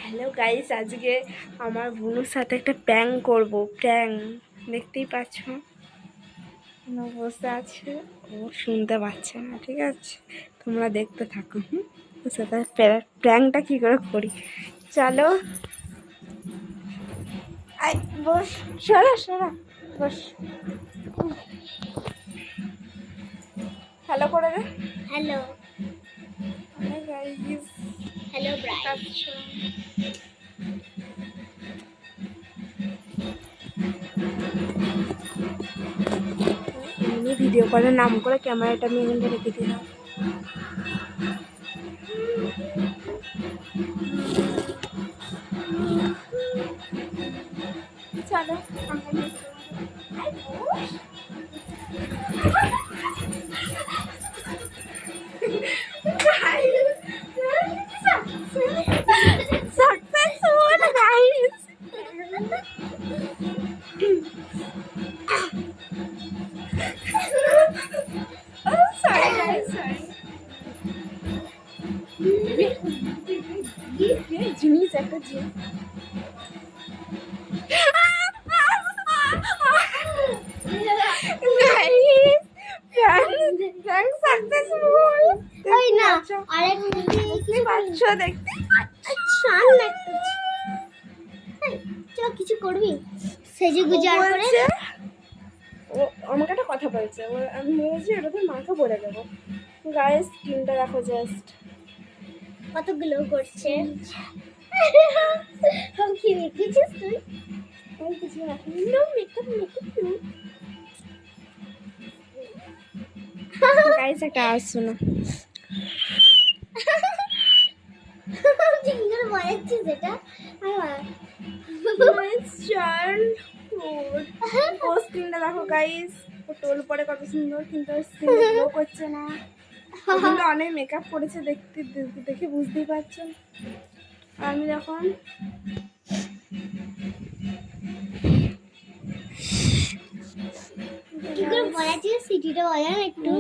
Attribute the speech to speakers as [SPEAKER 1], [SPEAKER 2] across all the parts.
[SPEAKER 1] Hello guys, আজকে আমার বোনের সাথে একটা প্র্যাঙ্ক করব। প্র্যাঙ্ক দেখতেই পাচ্ছ, বসে আছে, ও শুনতে পাচ্ছে না। ঠিক আছে, তোমরা দেখতে থাকো। ওর সাথে প্র্যাঙ্কটা কী করে করি চলো। আই বস, সরা সরা, বস। হ্যালো করে দে।
[SPEAKER 2] Hello
[SPEAKER 1] guys,
[SPEAKER 2] hello Bright.
[SPEAKER 1] এমনি ভিডিও কলের নাম করে ক্যামেরাটা নিয়ে এখানটা রেখে দিলাম। চলো successful guys. Oh sorry guys, sorry. জিনিস একটা জিনিস।
[SPEAKER 2] কিছু করবি সেজে গুজে আর করে
[SPEAKER 1] ও আমাকে একটা কথা বলছে, আমি ভেবেছি ওটা তো মাকে বলে দেবো। গায়ে স্কিনটা দেখো জাস্ট
[SPEAKER 2] কত গ্লো করছে। কি দেখেছিস তুই?
[SPEAKER 1] আমি কিছু রাখিনি, নো মেকআপ গাইস একটা আওয়াজ শোনো।
[SPEAKER 2] কি করে বলেছিস এটা?
[SPEAKER 1] ও স্কিনটা দেখো গাইস, ও টোল পরে কত সুন্দর, কিন্তু স্কিন গ্লো করছে না। ওগুলো অনেক মেকআপ করেছে, দেখে বুঝতেই পারছেন। আমি যখন
[SPEAKER 2] কি করে বলেছিস সিটিটা বলে না একটু।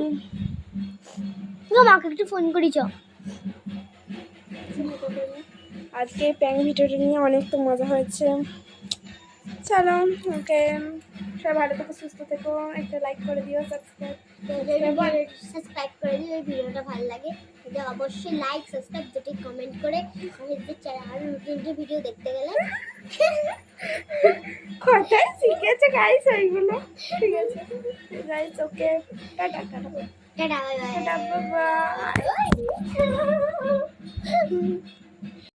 [SPEAKER 2] মাকে একটু ফোন করি চ।
[SPEAKER 1] আজকে প্র্যাঙ্ক ভিডিওটা নিয়ে অনেক তো মজা হয়েছে। চলো ওকে, সবাই ভালো থেকো, সুস্থ থেকো, একটা লাইক করে দিও,
[SPEAKER 2] সাবস্ক্রাইব করে দিও। এই ভিডিওটা ভালো লাগে এটা অবশ্যই লাইক সাবস্ক্রাইব যেটা কমেন্ট করে আর নতুন ভিডিও দেখতে গেলে
[SPEAKER 1] কোথায় শিখেছে গাইস এইগুলো। ঠিক আছে guys, okay, tata tata
[SPEAKER 2] tata bye bye.
[SPEAKER 1] Tata by.